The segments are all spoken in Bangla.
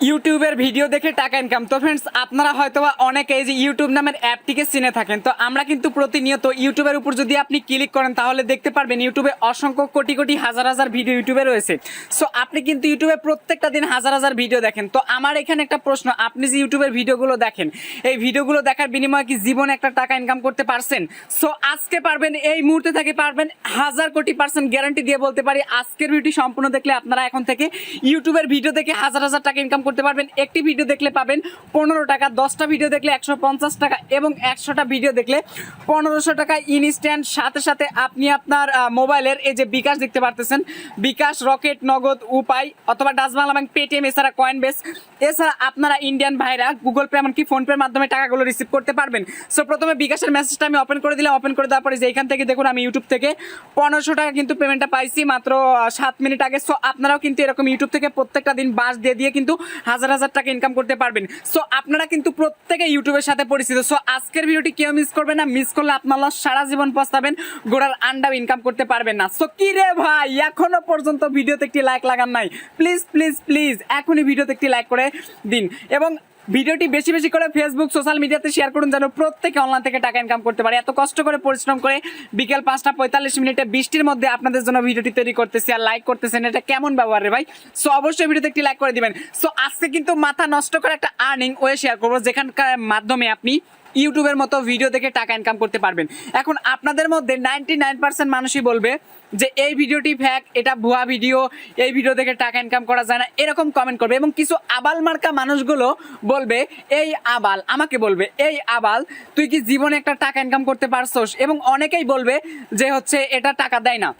ইউটিউবের ভিডিও দেখে টাকা ইনকাম। তো ফ্রেন্ডস, আপনারা হয়তোবা অনেকে এই যে ইউটিউব নামের অ্যাপটিকে চিনে থাকেন। তো আমরা কিন্তু প্রতিনিয়ত ইউটিউবের উপর যদি আপনি ক্লিক করেন তাহলে দেখতে পারবেন ইউটিউবে অসংখ্য কোটি কোটি হাজার হাজার ভিডিও ইউটিউবে রয়েছে। সো আপনি কিন্তু ইউটিউবে প্রত্যেকটা দিন হাজার হাজার ভিডিও দেখেন। তো আমার এখানে একটা প্রশ্ন, আপনি যে ইউটিউবের ভিডিওগুলো দেখেন, এই ভিডিওগুলো দেখার বিনিময়ে কি জীবনে একটা টাকা ইনকাম করতে পারছেন? সো আজকে পারবেন, এই মুহূর্তে থেকে পারবেন, 1000 কোটি% গ্যারান্টি দিয়ে বলতে পারি। আজকের ভিডিওটি সম্পূর্ণ দেখলে আপনারা এখন থেকে ইউটিউবের ভিডিও দেখে হাজার হাজার টাকা ইনকাম করতে পারবেন। একটি ভিডিও দেখলে পাবেন 15 টাকা, 10টা ভিডিও দেখলে 150 টাকা এবং 100টা ভিডিও দেখলে 1500 টাকা ইনস্ট্যান্ট। সাথে সাথে আপনি আপনার মোবাইলের এই যে বিকাশ দেখতে পারতেছেন, বিকাশ, রকেট, নগদ, উপায় অথবা ডাচ বাংলা ব্যাংক, পেটিএম, এছাড়া কয়েনবেস, এছাড়া আপনারা ইন্ডিয়ান ভাইরা গুগল পে এমনকি ফোনপের মাধ্যমে টাকাগুলো রিসিভ করতে পারবেন। সো প্রথমে বিকাশের মেসেজটা আমি ওপেন করে দিলাম। ওপেন করে দেওয়ার পরে যে এখান থেকে দেখুন আমি ইউটিউব থেকে 1500 টাকা কিন্তু পেমেন্টটা পাইছি মাত্র 7 মিনিট আগে। সো আপনারাও কিন্তু এরকম ইউটিউব থেকে প্রত্যেকটা দিন বাস দিয়ে দিয়ে কিন্তু হাজার হাজার টাকা ইনকাম করতে পারবেন। সো আপনারা কিন্তু প্রত্যেকে ইউটিউবের সাথে পরিচিত। সো আজকের ভিডিওটি কেউ মিস করবেন না, মিস করলে আপনারা সারা জীবন পস্তাবেন, গোড়ার আন্ডাও ইনকাম করতে পারবেন না। সো কি রে ভাই, এখনো পর্যন্ত ভিডিওতে একটি লাইক লাগান নাই? প্লিজ প্লিজ প্লিজ এখনই ভিডিওতে একটি লাইক করে দিন এবং ভিডিওটি বেশি বেশি করে ফেসবুক, সোশ্যাল মিডিয়াতে শেয়ার করুন যেন প্রত্যেকে অনলাইন থেকে টাকা ইনকাম করতে পারে। এত কষ্ট করে পরিশ্রম করে বিকেল 5টা 45 বৃষ্টির মধ্যে আপনাদের জন্য ভিডিওটি তৈরি করতেছি আর লাইক করতেছেন, এটা কেমন ব্যবহার রে ভাই? সো অবশ্যই ভিডিওতে একটি লাইক করে দিবেন। সো আজকে কিন্তু মাথা নষ্ট করে একটা আর্নিং ওয়ে শেয়ার করবো যেখানকার মাধ্যমে আপনি ইউটিউবের মতো ভিডিও দেখে টাকা ইনকাম করতে পারবেন। এখন আপনাদের মধ্যে 99% মানুষই বলবে যে এই ভিডিওটি ফ্যাক, এটা ভুয়া ভিডিও, এই ভিডিও দেখে টাকা ইনকাম করা যায় না, এরকম কমেন্ট করবে। এবং কিছু আবাল মার্কা মানুষগুলো বলবে, এই আবাল আমাকে বলবে, এই আবাল তুই কি জীবনে একটা টাকা ইনকাম করতে পারছোস? এবং অনেকেই বলবে যে হচ্ছে এটা টাকা দেয় না।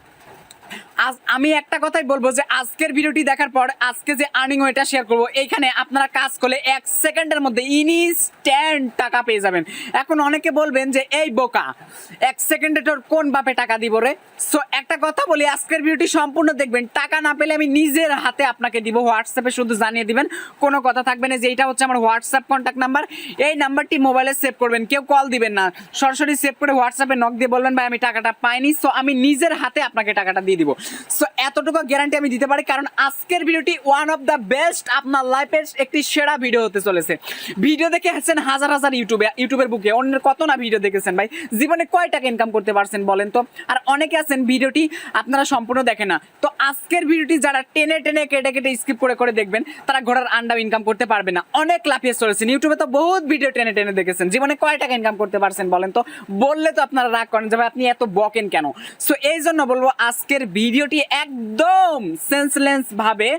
আমি একটা কথাই বলবো যে আজকের ভিডিওটি দেখার পর আজকে যে আর্নিং ওয়েটা শেয়ার করবো, এইখানে আপনারা কাজ করলে 1 সেকেন্ডের মধ্যে ইনস্ট্যান্ট টাকা পেয়ে যাবেন। এখন অনেকে বলবেন যে এই বোকা, 1 সেকেন্ডে তোর কোন বাপে টাকা দিব রে? সো একটা কথা বলি, আজকের ভিডিওটি সম্পূর্ণ দেখবেন। টাকা না পেলে আমি নিজের হাতে আপনাকে দিব, হোয়াটসঅ্যাপে শুধু জানিয়ে দিবেন, কোনো কথা থাকবে না যে এইটা হচ্ছে আমার হোয়াটসঅ্যাপ কন্ট্যাক্ট নাম্বার। এই নাম্বারটি মোবাইলে সেভ করবেন, কেউ কল দিবেন না, সরাসরি সেভ করে হোয়াটসঅ্যাপে নক দিয়ে বলবেন ভাই আমি টাকাটা পাইনি। সো আমি নিজের হাতে আপনাকে টাকাটা দিয়ে দিব। সো এতটুকু গ্যারান্টি আমি দিতে পারি, কারণ আজকের ভিডিওটি ওয়ান অফ দ্য বেস্ট, আপনার লাইফের একটি সেরা ভিডিও হতে চলেছে। ভিডিও দেখে আছেন হাজার হাজার ইউটিউবের বুকে, অন্যের কত না ভিডিও দেখেছেন ভাই, জীবনে কয় টাকা ইনকাম করতে পারছেন বলেন তো? আর অনেকে আছেন ভিডিওটি আপনারা সম্পূর্ণ দেখেন না। তো আজকের ভিডিওটি যারা টেনে টেনে কেটে কেটে স্কিপ করে করে দেখবেন তারা ঘোড়ার আন্ডাও ইনকাম করতে পারবে না। অনেক লাফিয়ে চলেছেন, ইউটিউবে তো বহুত ভিডিও টেনে টেনে দেখেছেন, জীবনে কয় টাকা ইনকাম করতে পারছেন বলেন তো? বললে তো আপনারা রাগ করেন যে ভাই আপনি এত বকেন কেন। সো এই জন্য বলবো আজকের ভিডিওটি একদম সেন্সলেস ভাবে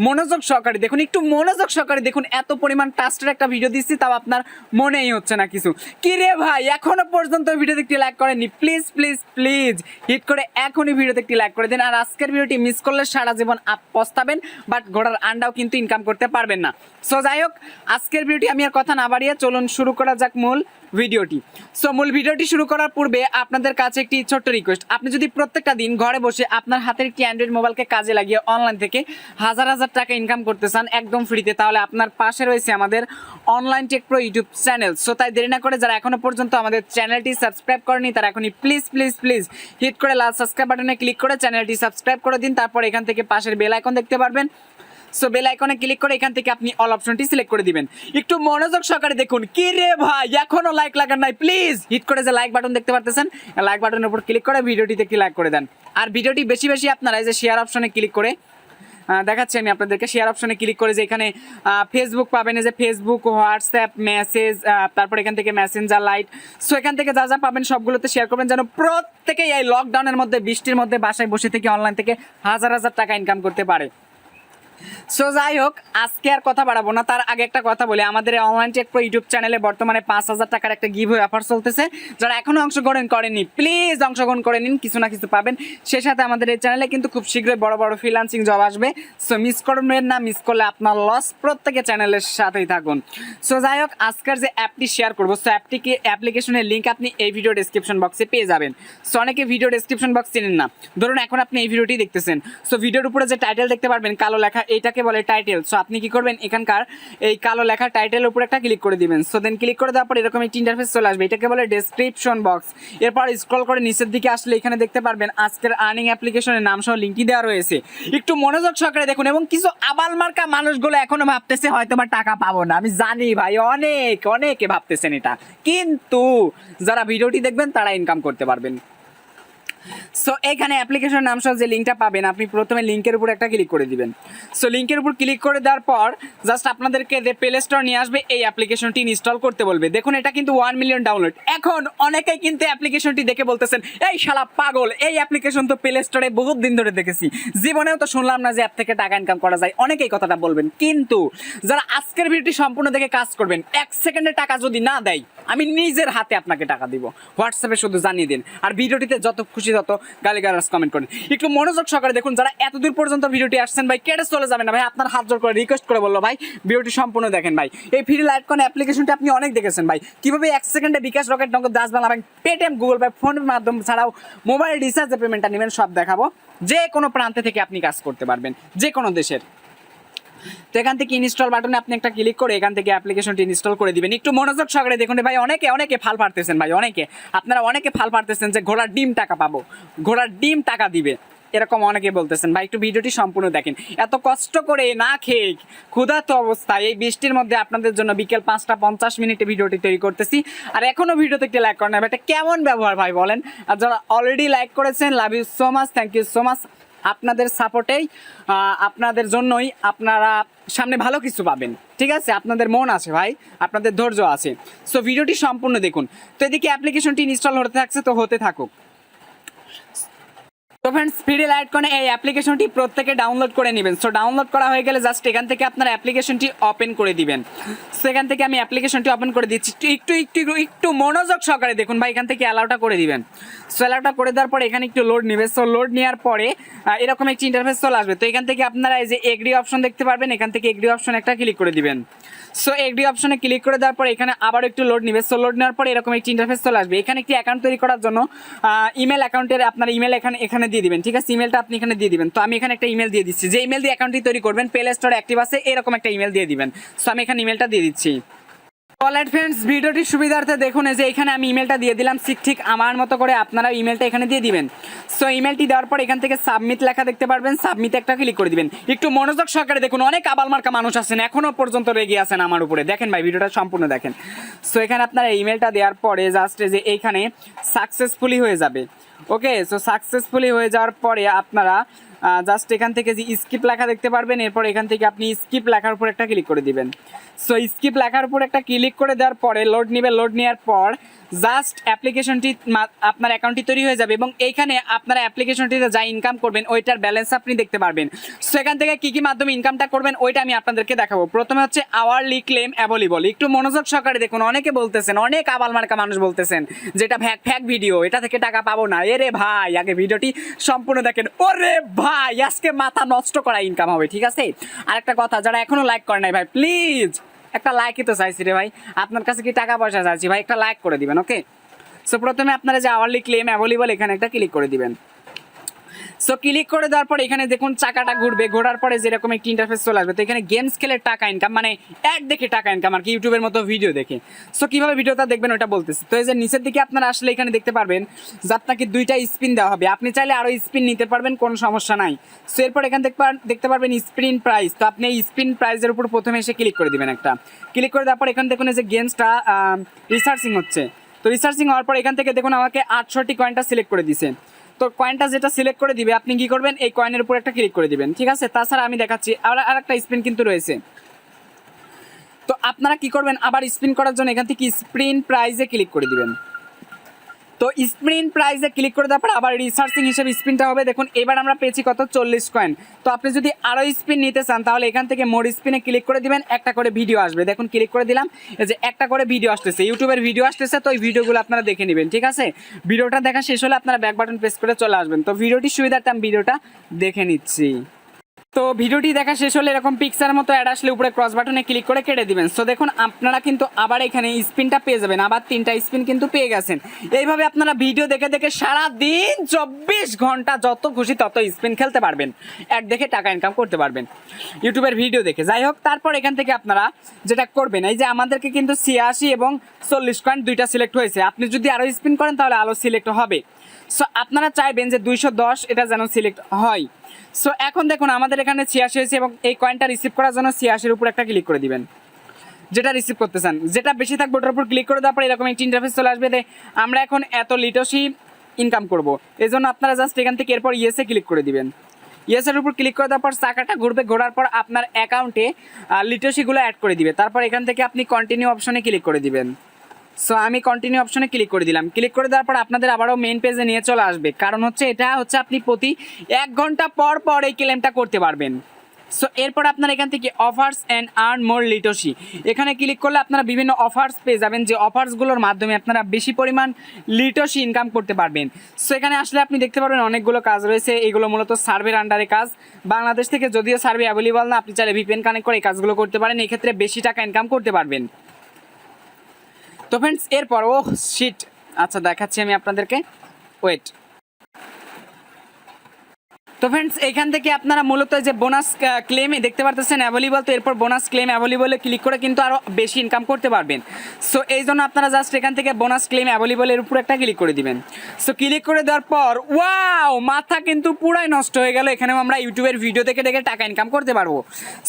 মনোযোগ সহকারে দেখুন, একটু মনোযোগ সহকারে দেখুন। এত পরিমাণ টাস্টের একটা ভিডিও দিচ্ছি তাও আপনার মনেই হচ্ছে না কিছু। কি রে ভাই, এখনো পর্যন্ত ভিডিওতে একটি লাইক করেননি? প্লিজ প্লিজ প্লিজ হিট করে এখনই ভিডিওতে একটি লাইক করে দিন। আর আজকের ভিডিওটি মিস করলে সারা জীবন পস্তাবেন, বাট ঘোড়ার আন্ডাও কিন্তু ইনকাম করতে পারবেন না। সো যাই হোক, আজকের ভিডিওটি আমি আর কথা না বাড়িয়ে চলুন শুরু করা যাক মূল ভিডিওটি। সো মূল ভিডিওটি শুরু করার পূর্বে আপনাদের কাছে একটি ছোট্ট রিকোয়েস্ট, আপনি যদি প্রত্যেকটা দিন ঘরে বসে আপনার হাতের একটি অ্যান্ড্রয়েড মোবাইলকে কাজে লাগিয়ে অনলাইন থেকে হাজার হাজার টাকা ইনকাম করতে চান একদম ফ্রিতে, তাহলে আপনার পাশে রয়েছে আমাদের online take pro YouTube channel. So তাই দেরি না করে যারা এখনো পর্যন্ত আমাদের চ্যানেলটি সাবস্ক্রাইব করেনি তারা এখনই প্লিজ প্লিজ প্লিজ হিট করে লাল সাবস্ক্রাইব বাটনে ক্লিক করে চ্যানেলটি সাবস্ক্রাইব করে দিন। তারপর এখান থেকে পাশের বেল আইকন দেখতে পারবেন, সো বেল আইকনে ক্লিক করে এখান থেকে আপনি অল অপশনটি সিলেক্ট করে দিবেন। একটু মনোযোগ সহকারে দেখুন। কি রে ভাই, এখনো লাইক লাগান নাই? প্লিজ হিট করে যে লাইক বাটন দেখতে পারতেছেন, লাইক বাটনের উপর ক্লিক করে ভিডিওটিতে একটি লাইক করে দেন। আর ভিডিওটি বেশি বেশি আপনারা এই যে শেয়ার অপশনে ক্লিক করে দেখাচ্ছি আমি আপনাদেরকে, শেয়ার অপশনে ক্লিক করে যে এখানে ফেসবুক পাবেন, এই যে ফেসবুক, হোয়াটসঅ্যাপ, মেসেজ, তারপর এখান থেকে মেসেঞ্জার, লাইট, সো এখান থেকে যা যা পাবেন সবগুলোতে শেয়ার করবেন যেন প্রত্যেকেই এই লকডাউনের মধ্যে বৃষ্টির মধ্যে বাসায় বসে থেকে অনলাইন থেকে হাজার হাজার টাকা ইনকাম করতে পারে। সো যাই হোক, আজকে আর কথা বাড়াবো না, তার আগে একটা কথা বলি, আমাদের অনলাইন টেক প্রো ইউটিউব চ্যানেলে বর্তমানে 5000 টাকার একটা গিভওয়ে অফার চলতেছে। যারা এখনো অংশগ্রহণ করেননি প্লিজ অংশগ্রহণ করে নিন, কিছু না কিছু পাবেন। সেই সাথে আমাদের এই চ্যানেলে কিন্তু খুব শীঘ্রই বড় বড় ফ্রিল্যান্সিং জব আসবে। সো মিস করবেন না, মিস করলে আপনার লস। প্রত্যেকে চ্যানেলের সাথেই থাকুন। সো যাই হোক, আজকের যে অ্যাপটি শেয়ার করবো, সো অ্যাপটিকে অ্যাপ্লিকেশনের লিঙ্ক আপনি এই ভিডিও ডেসক্রিপশন বক্সে পেয়ে যাবেন। সো অনেকে ভিডিও ডেসক্রিপশন বক্স চেনেন না, ধরুন এখন আপনি এই ভিডিওটি দেখতেছেন, সো ভিডিওর উপরে যে টাইটেল দেখতে পারবেন কালো লেখা এইটাকে বলে টাইটেল। সো আপনি কি করবেন, এখানকার এই কালো লেখা টাইটেলের উপর একটা ক্লিক করে দিবেন। সো দেন ক্লিক করে দেওয়ার পর এরকম একটি ইন্টারফেস চলে আসবে, এটাকে বলে ডেসক্রিপশন বক্স। এরপর স্ক্রল করে নিচের দিকে আসলে এখানে দেখতে পারবেন আজকের আর্নিং অ্যাপ্লিকেশনের নাম সহ লিঙ্কই দেওয়া রয়েছে। একটু মনোযোগ সহকারে দেখুন। এবং কিছু আবাল মার্কা মানুষগুলো এখনো ভাবতেছে হয়তো বা টাকা পাবো না, আমি জানি ভাই, অনেকে ভাবতেছেন এটা, কিন্তু যারা ভিডিওটি দেখবেন তারা ইনকাম করতে পারবেন। সো এখানে অ্যাপ্লিকেশন নাম সহ যে লিঙ্কটা পাবেন, আপনি প্রথমে লিঙ্কের উপর একটা ক্লিক করে দিবেন। সো লিঙ্কের উপর ক্লিক করে দেওয়ার পর জাস্ট আপনাদেরকে যে প্লে স্টোর নিয়ে আসবে, এই অ্যাপ্লিকেশনটি ইনস্টল করতে বলবে। দেখুন এটা কিন্তু 1 মিলিয়ন ডাউনলোড। এখন অনেকেই কিন্তু অ্যাপ্লিকেশনটি দেখে বলতেছেন, এই শালা পাগল, এই অ্যাপ্লিকেশন তো প্লে স্টোরে বহুত দিন ধরে দেখেছি, জীবনেও তো শুনলাম না যে অ্যাপ থেকে টাকা ইনকাম করা যায়। অনেকেই কথাটা বলবেন, কিন্তু যারা আজকের ভিডিওটি সম্পূর্ণ দেখে কাজ করবেন, 1 সেকেন্ডে টাকা যদি না দেয়, আমি নিজের হাতে আপনাকে টাকা দিব। হোয়াটসঅ্যাপে শুধু জানিয়ে দিন, আর ভিডিওটিতে যত খুশি তত গালিগালাজ কমেন্ট করেন। একটু মনোযোগ সহকারে দেখুন। যারা এতদূর পর্যন্ত ভিডিওটি আসছেন ভাই, কেটে চলে যাবেন না ভাই, আপনার হাত জোর করে রিকোয়েস্ট করে বললো ভাই ভিডিওটি সম্পূর্ণ দেখেন ভাই। এই ফ্রি লাইট কয়েন অ্যাপ্লিকেশনটি আপনি অনেক দেখেছেন ভাই, কিভাবে 1 সেকেন্ডে বিকাশ, রকেট, নগদ, Das Bangla bank, Paytm, Google pay, ফোনের মাধ্যম ছাড়াও মোবাইল রিচার্জের পেমেন্টটা নেবেন, সব দেখাবো। যে কোনো প্রান্তে থেকে আপনি কাজ করতে পারবেন, যে কোনো দেশের। তো এখান থেকে ইনস্টল বাটনে আপনি একটা ক্লিক করে এখান থেকে অ্যাপ্লিকেশনটি ইনস্টল করে দিবেন। একটু মনোযোগ সহকারে দেখুন ভাই, অনেকে ফাল পারতেছেন ভাই, আপনারা অনেকে ফাল পারতেছেন যে ঘোড়ার ডিম টাকা পাবো, ঘোড়ার ডিম টাকা দিবে, এরকম অনেকে বলতেছেন ভাই। একটু ভিডিওটি সম্পূর্ণ দেখেন। এত কষ্ট করে না খেয়ে ক্ষুধার্ত অবস্থায় এই বৃষ্টির মধ্যে আপনাদের জন্য বিকেল 5:50 ভিডিওটি তৈরি করতেছি, আর এখনো ভিডিওতে একটি লাইক করেন না। এটা কেমন ব্যবহার ভাই বলেন? আর যারা অলরেডি লাইক করেছেন, love you so much, thank you so much. আপনাদের সাপোর্টেই, আপনাদের জন্যই আপনারা সামনে ভালো কিছু পাবেন, ঠিক আছে? আপনাদের মন আছে ভাই, আপনাদের ধৈর্য আছে। সো ভিডিওটি সম্পূর্ণ দেখুন। তো এদিকে অ্যাপ্লিকেশনটি ইনস্টল হতে থাকছে, তো হতে থাকুক। তো ফ্রেন্ডস, ফ্রি লাইট কয়েন এই অ্যাপ্লিকেশনটি প্রত্যেকে ডাউনলোড করে নেবেন। সো ডাউনলোড করা হয়ে গেলে জাস্ট এখান থেকে আপনার অ্যাপ্লিকেশনটি ওপেন করে দিবেন। সো এখান থেকে আমি অ্যাপ্লিকেশনটি ওপেন করে দিচ্ছি। একটু মনোযোগ সহকারে দেখুন ভাই, এখান থেকে অ্যালাউটা করে দিবেন। সো অ্যালাউটা করে দেওয়ার পরে এখানে একটু লোড নেবে। সো লোড নেওয়ার পরে এরকম একটি ইন্টারফেস চলে আসবে। তো এখান থেকে আপনারা এই যে এগ্রি অপশন দেখতে পারবেন, এখান থেকে এগ্রি অপশন একটা ক্লিক করে দিবেন। সো এগ্রি অপশনে ক্লিক করে দেওয়ার পরে এখানে আবার একটু লোড নেবে। সো লোড নেওয়ার পরে এরকম একটি ইন্টারফেস চলে আসবে। এখানে একটি অ্যাকাউন্ট তৈরি করার জন্য ইমেল অ্যাকাউন্টের আপনার ইমেল এখানে দিয়ে দিবেন, ঠিক আছে? ইমেলটা আপনি এখানে দিয়ে দিবেন। তো আমি এখানে একটা ইমেল দিয়ে দিচ্ছি, যে ইমেল দিয়ে অ্যাকাউন্টটি তৈরি করবেন, প্লে স্টোরে অ্যাক্টিভ আছে এরকম একটা ইমেল দিয়ে দিবেন। সো আমি এখানে ইমেলটা দিয়ে দিচ্ছি। অলরাইট ফ্রেন্ডস, ভিডিওটির সুবিধার্থে দেখুন, এই যে এখানে আমি ইমেলটা দিয়ে দিলাম, ঠিক আমার মতো করে আপনারা ইমেলটা এখানে দিয়ে দিবেন। সো ইমেলটি দেওয়ার পর এখান থেকে সাবমিট লেখা দেখতে পারবেন, সাবমিট একটা ক্লিক করে দিবেন। একটু মনোযোগ সহকারে দেখুন, অনেক আবালমার্কা মানুষ আছেন এখনো পর্যন্ত রেগে আছেন আমার উপরে, দেখেন ভাই ভিডিওটা সম্পূর্ণ দেখেন। সো এখানে আপনারা ইমেলটা দেওয়ার পরে জাস্ট যে এইখানে সাকসেসফুলি হয়ে যাবে। ওকে, সো সাকসেসফুলি হয়ে যাওয়ার পরে আপনারা জাস্ট এখান থেকে যে স্কিপ লেখা দেখতে পারবেন, এরপর এখান থেকে আপনি স্কিপ লেখার উপর একটা ক্লিক করে দিবেন। সো স্কিপ লেখার উপর একটা ক্লিক করে দেওয়ার পরে লোড নেবে, লোড নেওয়ার পর জাস্ট অ্যাপ্লিকেশনটি আপনার অ্যাকাউন্টটি তৈরি হয়ে যাবে এবং এইখানে আপনারা অ্যাপ্লিকেশনটিতে যা ইনকাম করবেন ওইটার ব্যালেন্স আপনি দেখতে পারবেন। সো এখান থেকে কী মাধ্যমে ইনকামটা করবেন ওইটা আমি আপনাদেরকে দেখাবো। প্রথমে হচ্ছে আওয়ারলি ক্লেম অ্যাভেলেবল। একটু মনোযোগ সহকারে দেখুন, অনেকে বলতেছেন, অনেক আবালমার্কা মানুষ বলতেছেন যেটা ফ্যাক ভিডিও, এটা থেকে টাকা পাবো না। এরে ভাই, আগে ভিডিওটি সম্পূর্ণ দেখেন। ওরে ভাই, আজকে মাথা নষ্ট করা ইনকাম হবে, ঠিক আছে? আরেকটা কথা, যারা এখনো লাইক করে নাই ভাই, প্লিজ একটা লাইকই তো চাইছি রে ভাই, আপনার কাছে কি টাকা পয়সা চাইছি ভাই, একটা লাইক করে দিবেন। ওকে, সো প্রথমে আপনারা যে আওয়ারলি ক্লেম অ্যাভেলেবল এখানে একটা ক্লিক করে দিবেন। সো ক্লিক করে দেওয়ার পরে এখানে দেখুন চাকাটা ঘুরবে, ঘোরার পরে যেরকম একটি ইন্টারফেস চলে আসবে। তো এখানে গেমস খেলে টাকা ইনকাম, মানে অ্যাড দেখে টাকা ইনকাম আর কি, ইউটিউবের মতো ভিডিও দেখে। সো কীভাবে ভিডিওটা দেখবেন ওটা বলতেছি। তো এই যে নিচের দিকে আপনারা আসলে এখানে দেখতে পারবেন যে আপনাকে 2টা স্পিন দেওয়া হবে, আপনি চাইলে আরও স্পিন নিতে পারবেন, কোনো সমস্যা নাই। সো এরপর এখান দেখতে পারবেন স্পিন প্রাইস। তো আপনি এই স্পিন প্রাইসের উপর প্রথমে এসে ক্লিক করে দেবেন একটা। ক্লিক করে দেওয়ার পর এখানে দেখুন যে গেমসটা রিসার্চিং হচ্ছে। তো রিসার্চিং হওয়ার পর এখান থেকে দেখুন আমাকে 800টি কয়েনটা সিলেক্ট করে দিছে। তো কয়েনটা যেটা সিলেক্ট করে দিবে আপনি কি করবেন, এই কয়েনের উপর একটা ক্লিক করে দিবেন, ঠিক আছে? তাছাড়া আমি দেখাচ্ছি আর একটা স্পিন কিন্তু রয়েছে। তো আপনারা কি করবেন, আবার স্পিন করার জন্য এখান থেকে স্পিন প্রাইজে ক্লিক করে দিবেন। তো স্পিন প্রাইজে ক্লিক করে দেওয়ার পর আবার রিসার্চিং হিসেবে স্পিনটা হবে। দেখুন এবার আমরা পেয়েছি কত, 40 কয়েন। তো আপনি যদি আরও স্পিন নিতে চান তাহলে এখান থেকে মোর স্পিনে ক্লিক করে দিবেন, একটা করে ভিডিও আসবে। দেখুন ক্লিক করে দিলাম, এই যে একটা করে ভিডিও আসতেছে, ইউটিউবের ভিডিও আসতেছে। তো এই ভিডিওগুলো আপনারা দেখে নেবেন, ঠিক আছে? ভিডিওটা দেখা শেষ হলে আপনারা ব্যাক বাটন প্রেস করে চলে আসবেন। তো ভিডিওটির সুবিধার্থে আমি ভিডিওটা দেখে নিচ্ছি। তো ভিডিওটি দেখা শেষ হলে এরকম পিকচার মতো অ্যাড আসলে উপরে ক্রস বাটনে ক্লিক করে কেটে দিবেন। সো দেখুন আপনারা কিন্তু আবার এখানে স্পিনটা পেয়ে যাবেন, আবার 3টা স্পিন কিন্তু পেয়ে গেছেন। এইভাবে আপনারা ভিডিও দেখে দেখে সারাদিন 24 ঘন্টা যত খুশি তত স্পিন খেলতে পারবেন, অ্যাড দেখে টাকা ইনকাম করতে পারবেন ইউটিউবের ভিডিও দেখে। যাই হোক, তারপর এখান থেকে আপনারা যেটা করবেন, এই যে আমাদেরকে কিন্তু 86 এবং 40 কয়েন দুইটা সিলেক্ট হয়েছে। আপনি যদি আরও স্পিন করেন তাহলে আরও সিলেক্ট হবে। সো আপনারা চাইবেন যে 210 এটা যেন সিলেক্ট হয়। সো এখন দেখুন আমাদের এখানে 86 হয়েছে এবং এই কয়েনটা রিসিভ করার জন্য 86-এর উপর একটা ক্লিক করে দিবেন, যেটা রিসিভ করতে চান। যেটা বেশি থাকবে ওটার উপর ক্লিক করে দেওয়ার পর এরকম একটি ইন্টারফেস চলে আসবে, আমরা এখন এত লিটসি ইনকাম করব। এই জন্য আপনারা জাস্ট এখান থেকে এরপর ইয়েসে ক্লিক করে দিবেন। ইয়েসের উপর ক্লিক করে দেওয়ার পর চাকাটা ঘুরবে, ঘোরার পর আপনার অ্যাকাউন্টে লিটসিগুলো অ্যাড করে দিবে। তারপর এখান থেকে আপনি কন্টিনিউ অপশনে ক্লিক করে দিবেন। সো আমি কন্টিনিউ অপশনে ক্লিক করে দিলাম। ক্লিক করে দেওয়ার পর আপনাদের আবারও মেইন পেজে নিয়ে চলে আসবে, কারণ হচ্ছে এটা হচ্ছে আপনি প্রতি 1 ঘন্টা পর পর এই ক্লেমটা করতে পারবেন। সো এরপর আপনারা এখান থেকে অফার্স অ্যান্ড আর্ন মোর লিটসি এখানে ক্লিক করলে আপনারা বিভিন্ন অফার্স পেয়ে যাবেন, যে অফার্সগুলোর মাধ্যমে আপনারা বেশি পরিমাণ লিটসি ইনকাম করতে পারবেন। সো এখানে আসলে আপনি দেখতে পারবেন অনেকগুলো কাজ রয়েছে, এগুলো মূলত সার্ভের আন্ডারে কাজ। বাংলাদেশ থেকে যদিও সার্ভে অ্যাভেলেবল না, আপনি চাইলে ভিপিএন কানেক্ট করে এই কাজগুলো করতে পারেন, এই ক্ষেত্রে বেশি টাকা ইনকাম করতে পারবেন। তো ফ্রেন্ডস এরপর শিট, আচ্ছা দেখাচ্ছি আমি আপনাদেরকে, ওয়েট। তো ফ্রেন্ডস এখান থেকে আপনারা মূলত যে বোনাস ক্লেমে দেখতে পারতেছেন অ্যাভেলেবল, তো এরপর বোনাস ক্লেম অ্যাভেলেবলে ক্লিক করে কিন্তু আরও বেশি ইনকাম করতে পারবেন। সো এই জন্য আপনারা জাস্ট এখান থেকে বোনাস ক্লেম অ্যাভেলেবলের উপর একটা ক্লিক করে দিবেন। সো ক্লিক করে দেওয়ার পর ওয়াও, মাথা কিন্তু পুরাই নষ্ট হয়ে গেল। এখানেও আমরা ইউটিউবের ভিডিও দেখে দেখে টাকা ইনকাম করতে পারবো।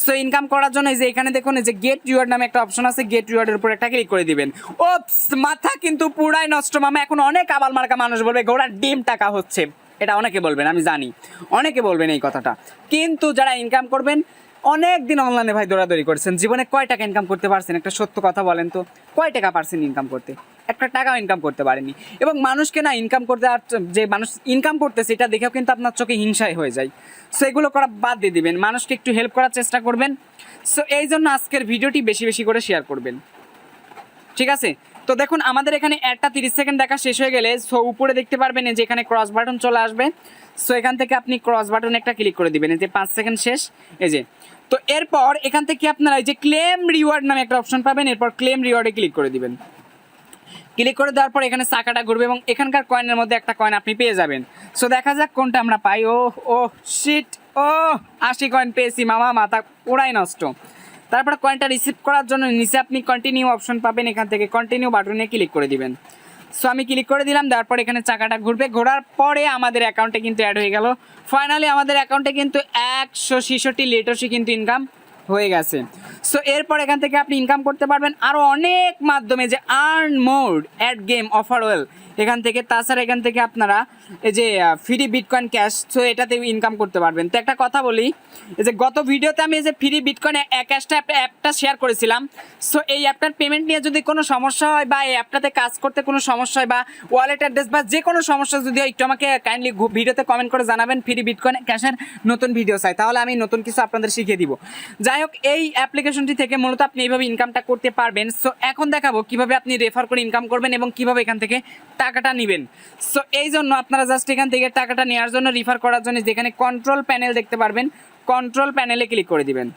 সো ইনকাম করার জন্য এই যে এখানে দেখুন এই যে গেট রিওয়ার্ড নামে একটা অপশন আছে, গেট রিওয়ার্ডের উপর একটা ক্লিক করে দিবেন। ওপস, মাথা কিন্তু পুরাই নষ্ট মামা। এখন অনেক আবাল মার্কা মানুষ বলবে ঘোড়ার ডিম টাকা হচ্ছে, এটা অনেকে বলবেন, আমি জানি অনেকে বলবেন এই কথাটা, কিন্তু যারা ইনকাম করবেন, অনেক দিন অনলাইনে ভাই দৌড়াদৌড়ি করছেন, জীবনে কয় টাকা ইনকাম করতে পারছেন? একটা সত্য কথা বলেন তো, কয় টাকা পারছেন ইনকাম করতে? একটা টাকাও ইনকাম করতে পারেনি। এবং মানুষকে না ইনকাম করতে, আর যে মানুষ ইনকাম করতেছে এটা দেখেও কিন্তু আপনার চোখে হিংসাই হয়ে যায়। সো এগুলো করা বাদ দিয়ে দিবেন, মানুষকে একটু হেল্প করার চেষ্টা করবেন। সো এই জন্য আজকের ভিডিওটি বেশি বেশি করে শেয়ার করবেন, ঠিক আছে? তো দেখুন আমাদের এখানে একটা 30 সেকেন্ড দেখা শেষ হয়ে গেলে সো উপরে দেখতে পারবেন যে এখানে ক্রস বাটন চলে আসবে। সো এখান থেকে আপনি ক্রস বাটনে একটা ক্লিক করে দিবেন, এই যে 5 সেকেন্ড শেষ, এই যে। তো এরপর এখান থেকে আপনারা এই যে ক্লেম রিওয়ার্ড নামে একটা অপশন পাবেন, এরপর ক্লেম রিওয়ার্ডে ক্লিক করে দিবেন। ক্লিক করে দেওয়ার পর এখানে চাকাটা ঘুরবে এবং এখানকার কয়েনের মধ্যে একটা কয়েন আপনি পেয়ে যাবেন। সো দেখা যাক কোনটা আমরা পাই। ও শিট, 80 কয়েন পেয়েছি মামা, মাথা পুরাই নষ্ট। তারপর কয়েনটা রিসিভ করার জন্য নিচে আপনি কন্টিনিউ অপশন পাবেন, এখান থেকে কন্টিনিউ বাটনে ক্লিক করে দিবেন। সো আমি ক্লিক করে দিলাম, দেওয়ার পর এখানে চাকাটা ঘুরবে, ঘোরার পরে আমাদের অ্যাকাউন্টে কিন্তু অ্যাড হয়ে গেল। ফাইনালি আমাদের অ্যাকাউন্টে কিন্তু 166 লিটসি কিন্তু ইনকাম হয়ে গেছে। সো এরপর এখান থেকে আপনি ইনকাম করতে পারবেন আরও অনেক মাধ্যমে, যে earn more ad game offer wall এখান থেকে। তাছাড়া এখান থেকে আপনারা এই যে ফ্রি বিটকয়েন ক্যাশ, সো এটাতে ইনকাম করতে পারবেন। তো একটা কথা বলি, এই যে গত ভিডিওতে আমি এই যে ফ্রি বিটকয়েন ক্যাশটা অ্যাপটা শেয়ার করেছিলাম। সো এই অ্যাপটার পেমেন্ট নিয়ে যদি কোনো সমস্যা হয় বা এই অ্যাপটাতে কাজ করতে কোনো সমস্যা হয় বা ওয়ালেট অ্যাড্রেস বা যে কোনো সমস্যা যদি হয়, একটু আমাকে কাইন্ডলি ভিডিওতে কমেন্ট করে জানাবেন। ফ্রি বিটকয়েন ক্যাশের নতুন ভিডিও চাই, তাহলে আমি নতুন কিছু আপনাদের শিখিয়ে দিব। যাই হোক, এই অ্যাপ্লিকেশনটি থেকে মূলত আপনি এইভাবে ইনকামটা করতে পারবেন। সো এখন দেখাবো কিভাবে আপনি রেফার করে ইনকাম করবেন এবং কিভাবে এখান থেকে টাকাটা নেবেন। সো এই জন্য আপনারা জাস্ট এখান থেকে টাকাটা নেওয়ার জন্য, রিফার করার জন্য যেখানে কন্ট্রোল প্যানেল দেখতে পারবেন, কন্ট্রোল প্যানেলে ক্লিক করে দিবেন।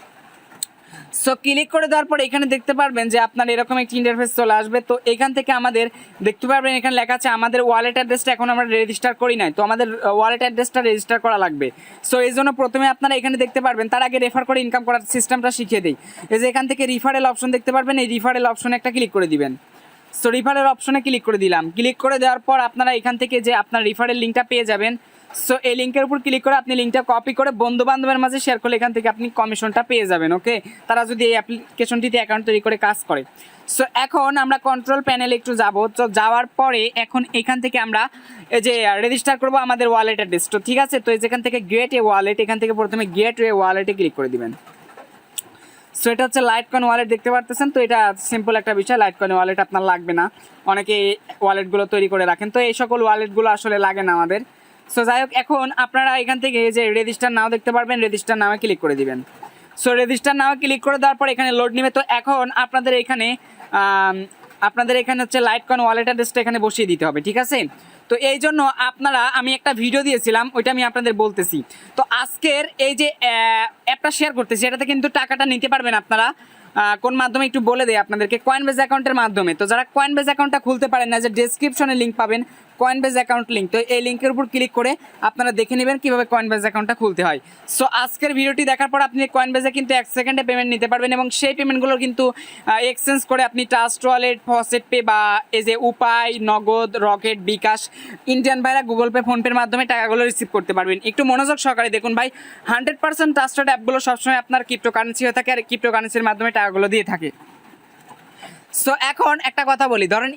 সো ক্লিক করে দেওয়ার পর এখানে দেখতে পারবেন যে আপনার এরকম একটি ইন্টারফেস চলে আসবে। তো এখান থেকে আমাদের দেখতে পারবেন এখানে লেখা আছে আমাদের ওয়ালেট অ্যাড্রেসটা এখন আমরা রেজিস্টার করি নাই, তো আমাদের ওয়ালেট অ্যাড্রেসটা রেজিস্টার করা লাগবে। সো এই জন্য প্রথমে আপনারা এখানে দেখতে পারবেন, তার আগে রেফার করে ইনকাম করার সিস্টেমটা শিখিয়ে দিই। এই যে এখান থেকে রিফারেল অপশন দেখতে পারবেন, এই রিফারেল অপশনে একটা ক্লিক করে দিবেন। সো রিফারেল অপশনে ক্লিক করে দিলাম। ক্লিক করে দেওয়ার পর আপনারা এখান থেকে যে আপনার রিফারেল লিঙ্কটা পেয়ে যাবেন। সো এই লিঙ্কের উপর ক্লিক করে আপনি লিঙ্কটা কপি করে বন্ধু বান্ধবের মাঝে শেয়ার করলে এখান থেকে আপনি কমিশনটা পেয়ে যাবেন। ওকে, তারা যদি এই অ্যাপ্লিকেশনটিতে অ্যাকাউন্ট তৈরি করে কাজ করে। সো এখন আমরা কন্ট্রোল প্যানেলে একটু যাব। তো যাওয়ার পরে এখন এখান থেকে আমরা এই যে রেজিস্টার করবো আমাদের ওয়ালেট অ্যাড্রেস। তো ঠিক আছে, তো যেখান থেকে গেট এ ওয়ালেট, এখান থেকে প্রথমে গেট এ ওয়ালেটে ক্লিক করে দিবেন। সো এটা হচ্ছে লাইটকয়েন ওয়ালেট দেখতে পারতেছেন। তো এটা সিম্পল একটা বিষয়, লাইটকয়েন ওয়ালেট আপনার লাগবে না, অনেকে ওয়ালেটগুলো তৈরি করে রাখেন, তো এই সকল ওয়ালেটগুলো আসলে লাগে না আমাদের। সো যাই হোক, এখন আপনারা এখান থেকে যে রেজিস্টার নাও দেখতে পারবেন, রেজিস্টার নামে ক্লিক করে দিবেন। সো রেজিস্টার নামে ক্লিক করে দেওয়ার পর এখানে লোড নেবে। তো এখন আপনাদের এখানে হচ্ছে লাইটকয়েন ওয়ালেট অ্যাড্রেসটা এখানে বসিয়ে দিতে হবে, ঠিক আছে? তো এই জন্য আপনারা, আমি একটা ভিডিও দিয়েছিলাম, ওইটা আমি আপনাদের বলতেছি। তো আজকের এই যে অ্যাপটা শেয়ার করতেছি, এটাতে কিন্তু টাকাটা নিতে পারবেন আপনারা কোন মাধ্যমে একটু বলে দেয় আপনাদেরকে, কয়েনবেজ অ্যাকাউন্টের মাধ্যমে। তো যারা কয়েনবেজ অ্যাকাউন্টটা খুলতে পারেন না, যে ডেসক্রিপশনে লিঙ্ক পাবেন কয়েনবেজ অ্যাকাউন্ট লিঙ্ক, তো এই লিঙ্কের উপর ক্লিক করে আপনারা দেখে নেবেন কীভাবে কয়েনবেজ অ্যাকাউন্টটা খুলতে হয়। সো আজকের ভিডিওটি দেখার পর আপনি কয়েনবেজে কিন্তু 1 সেকেন্ডে পেমেন্ট নিতে পারবেন, এবং সেই পেমেন্টগুলো কিন্তু এক্সচেঞ্জ করে আপনি ট্রাস্ট ওয়ালেট, ফসেট পে বা এই যে উপায়, নগদ, রকেট, বিকাশ, ইন্ডিয়ান ভাইরা গুগল পে, ফোনপের মাধ্যমে টাকাগুলো রিসিভ করতে পারবেন। একটু মনোযোগ সহকারে দেখুন ভাই, 100% ট্রাস্টেড অ্যাপগুলো সবসময় আপনার ক্রিপ্টোকারেন্সি হয়ে থাকে, আর ক্রিপ্টোকারেন্সির মাধ্যমে টাকাগুলো দিয়ে থাকে। সো এখন একটা কথা বলি, ধরেন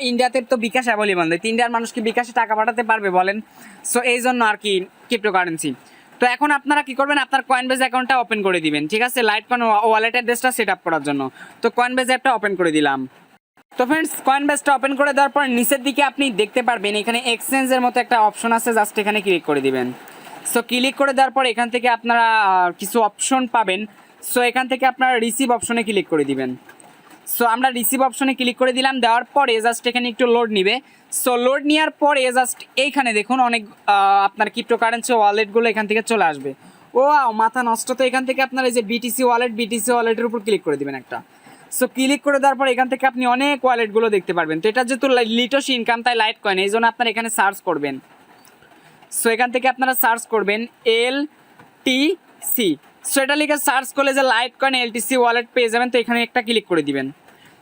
ইন্ডিয়াতে তো বিকাশ অ্যাভেলেবল নেই, ইন্ডিয়ার মানুষ কি বিকাশে টাকা পাঠাতে পারবে বলেন? সো এই জন্য আর কি ক্রিপ্টোকারেন্সি। তো এখন আপনারা কি করবেন, আপনার কয়েনবেজ অ্যাকাউন্টটা ওপেন করে দিবেন, ঠিক আছে, লাইটকয়েন ওয়ালেট অ্যাড্রেসটা সেট আপ করার জন্য। তো কয়েনবেজ অ্যাপটা ওপেন করে দিলাম। তো ফ্রেন্ডস, কয়েনবেজটা ওপেন করে দেওয়ার পর নিচের দিকে আপনি দেখতে পারবেন এখানে এক্সচেঞ্জের মতো একটা অপশন আছে, জাস্ট এখানে ক্লিক করে দিবেন। সো ক্লিক করে দেওয়ার পর এখান থেকে আপনারা কিছু অপশন পাবেন। সো এখান থেকে আপনারা রিসিভ অপশনে ক্লিক করে দিবেন। সো আমরা রিসিভ অপশনে ক্লিক করে দিলাম, দেওয়ার পরে জাস্ট এখানে একটু লোড নিবে। সো লোড নেওয়ার পরে জাস্ট এইখানে দেখুন অনেক আপনার ক্রিপ্টোকারেন্সি ওয়ালেটগুলো এখান থেকে চলে আসবে। ও মাথা নষ্ট। তো এখান থেকে আপনার এই যে বিটিসি ওয়ালেটের উপর ক্লিক করে দিবেন একটা। সো ক্লিক করে দেওয়ার পর এখান থেকে আপনি অনেক ওয়ালেটগুলো দেখতে পারবেন। তো এটা যেহেতু লিটসি ইনকাম, তাই লাইট কয়েন, এই জন্য আপনারা এখানে সার্চ করবেন। সো এখান থেকে আপনারা সার্চ করবেন LTC। সো এটা লিখে সার্চ করলে যে লাইট কয়েন LTC ওয়ালেট পেয়ে যাবেন। তো এখানে একটা ক্লিক করে দিবেন।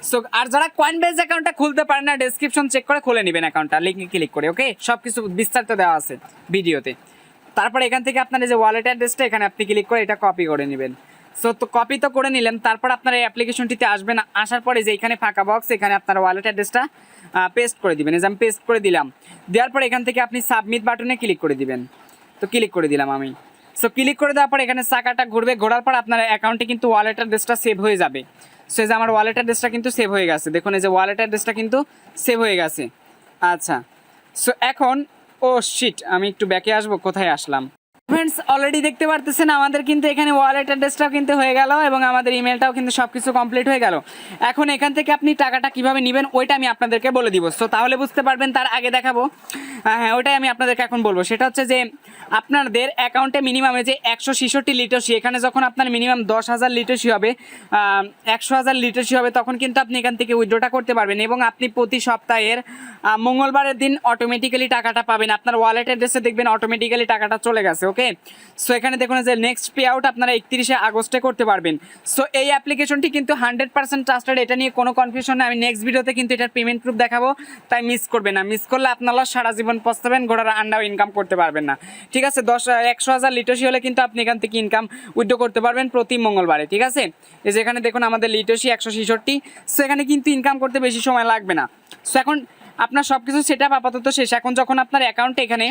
সো আর যারা কয়েনবেজ অ্যাকাউন্টটা খুলতে পারেন না, ডেসক্রিপশন চেক করে খুলে নেবেন অ্যাকাউন্টটা, লিঙ্কে ক্লিক করে। ওকে, সব কিছু বিস্তারিত দেওয়া আছে ভিডিওতে। তারপর এখান থেকে আপনার এই যে ওয়ালেট অ্যাড্রেসটা এখানে আপনি ক্লিক করে এটা কপি করে নেবেন। সো তো কপি তো করে নিলেন, তারপর আপনার এই অ্যাপ্লিকেশনটিতে আসবেন। আসার পরে যে এখানে ফাঁকা বক্স, এখানে আপনার ওয়ালেট অ্যাড্রেসটা পেস্ট করে দিবেন। এই যে আমি পেস্ট করে দিলাম। দেওয়ার পর এখান থেকে আপনি সাবমিট বাটনে ক্লিক করে দিবেন। তো ক্লিক করে দিলাম আমি। সো ক্লিক করে দেওয়ার পর এখানে চাকাটা ঘুরবে, ঘোরার পর আপনার অ্যাকাউন্টে কিন্তু ওয়ালেট অ্যাড্রেসটা সেভ হয়ে যাবে। সো এই যে আমার ওয়ালেট অ্যাড্রেসটা কিন্তু সেভ হয়ে গেছে, দেখুন এই যে ওয়ালেট অ্যাড্রেসটা কিন্তু সেভ হয়ে গেছে। আচ্ছা, সো এখন শিট, আমি একটু ব্যাকে আসবো, কোথায় আসলাম? ফ্রেন্ডস, অলরেডি দেখতে পারতেছেন আমাদের কিন্তু এখানে ওয়ালেট অ্যাড্রেসটাও কিন্তু হয়ে গেল, এবং আমাদের ইমেলটাও কিন্তু সব কিছু কমপ্লিট হয়ে গেল। এখন এখান থেকে আপনি টাকাটা কিভাবে নেবেন ওইটা আমি আপনাদেরকে বলে দিব। সো তাহলে বুঝতে পারবেন, তার আগে দেখাবো, হ্যাঁ ওইটাই আমি আপনাদেরকে এখন বলবো। সেটা হচ্ছে যে আপনাদের অ্যাকাউন্টে মিনিমামে যে 166 লিটসি, এখানে যখন আপনার মিনিমাম 10,000 লিটসি হবে, 100,000 লিটসি হবে, তখন কিন্তু আপনি এখান থেকে উইথড্রটা করতে পারবেন, এবং আপনি প্রতি সপ্তাহের মঙ্গলবারের দিন অটোমেটিক্যালি টাকাটা পাবেন। আপনার ওয়ালেট অ্যাড্রেসে দেখবেন অটোমেটিক্যালি টাকাটা চলে গেছে। ওকে, সো এখানে দেখুন যে নেক্সট পে আউট আপনারা 31শে আগস্টে করতে পারবেন। সো এই অ্যাপ্লিকেশনটি কিন্তু 100% ট্রাস্টেড, এটা নিয়ে কোনো কনফিউশন নেই। আমি নেক্সট ভিডিওতে কিন্তু এটার পেমেন্ট প্রুফ দেখাবো, তাই মিস করবেন না। মিস করলে আপনারা সারা জীবন পস্তাবেন, ঘোড়ার আন্ডাও ইনকাম করতে পারবেন না। ঠিক আছে, 100,000 লিটসি হলে কিন্তু আপনি এখান থেকে ইনকাম উইথড্র করতে পারবেন প্রতি মঙ্গলবারে। ঠিক আছে, এই যে এখানে দেখুন আমাদের লিটসি 166। সো এখানে কিন্তু ইনকাম করতে বেশি সময় লাগবে না। সো এখন আপনার সব কিছু সেট আপ আপাতত শেষ। এখন যখন আপনার অ্যাকাউন্টে এখানে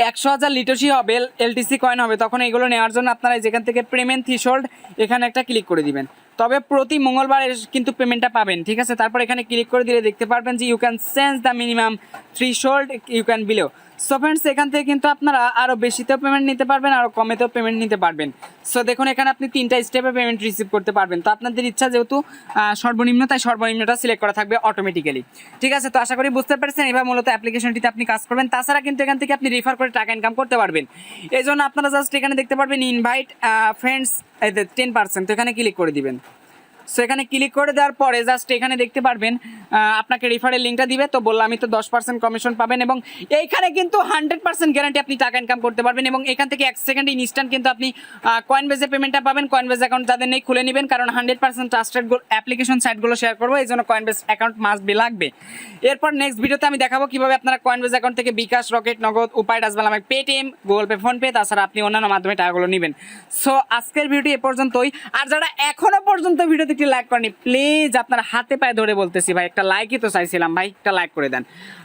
100,000 লিটসি হবে, LTC কয়েন হবে, তখন এগুলো নেওয়ার জন্য আপনারা যেখান থেকে পেমেন্ট থ্রেশহোল্ড এখানে একটা ক্লিক করে দিবেন। তবে প্রতি মঙ্গলবার কিন্তু পেমেন্টটা পাবেন। ঠিক আছে, তারপর এখানে ক্লিক করে দিলে দেখতে পারবেন যে you can change the minimum threshold you can below. So friends, এখান থেকে কিন্তু আপনারা আরও বেশিতেও পেমেন্ট নিতে পারবেন, আরও কমেতেও পেমেন্ট নিতে পারবেন। সো দেখুন এখানে আপনি 3টা স্টেপে পেমেন্ট রিসিভ করতে পারবেন। তো আপনাদের ইচ্ছা, যেহেতু সর্বনিম্ন, তাই সর্বনিম্নটা সিলেক্ট করা থাকবে অটোমেটিক্যালি। ঠিক আছে, তো আশা করি বুঝতে পারছেন এবার মূলত অ্যাপ্লিকেশনটিতে আপনি কাজ করবেন। তাছাড়া কিন্তু এখান থেকে আপনি রেফার করে টাকা ইনকাম করতে পারবেন। এই জন্য আপনারা জাস্ট এখানে দেখতে পারবেন ইনভাইট ফ্রেন্ডস 10%, তো এখানে ক্লিক করে দিবেন। সো এখানে ক্লিক করে দেওয়ার পরে জাস্ট এখানে দেখতে পারবেন আপনাকে রেফারের লিঙ্কটা দিবে। তো বললাম আমি তো 10% কমিশন পাবেন, এবং এইখানে কিন্তু 100% গ্যারান্টি আপনি টাকা ইনকাম করতে পারবেন, এবং এখান থেকে 1 সেকেন্ডে ইনস্ট্যান্ট কিন্তু আপনি কয়েনবেজে পেমেন্টটা পাবেন। কয়েনবেজ অ্যাকাউন্ট যাদের নেই খুলে নেবেন, কারণ 100% ট্রাস্টেড অ্যাপ্লিকেশন সাইটগুলো শেয়ার করবো, এই জন্য কয়েনবেজ অ্যাকাউন্ট মাস্ট বি লাগবে। এরপর নেক্সট ভিডিওতে আমি দেখাবো কিভাবে আপনারা কয়েনবেজ অ্যাকাউন্ট থেকে বিকাশ, রকেট, নগদ, উপায়, ডাসবালাম, পেটিএম, গুগল পে, ফোনপে, তাছাড়া আপনি অন্যান্য মাধ্যমে টাকাগুলো নেবেন। সো আজকের ভিডিওটি এ পর্যন্তই। আর যারা এখনো পর্যন্ত ভিডিওতে একটি লাইক করেনি, প্লিজ আপনার হাতে পায়ে ধরে বলতেছি ভাই, একটা লাইকই তো চাইছিলাম ভাই, একটা লাইক করে দেন।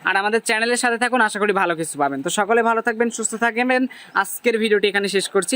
আর আমাদের চ্যানেলের সাথে থাকুন, আশা করি ভালো কিছু পাবেন। তো সকলে ভালো থাকবেন, সুস্থ থাকবেন। আজকের ভিডিওটি এখানে শেষ করছি।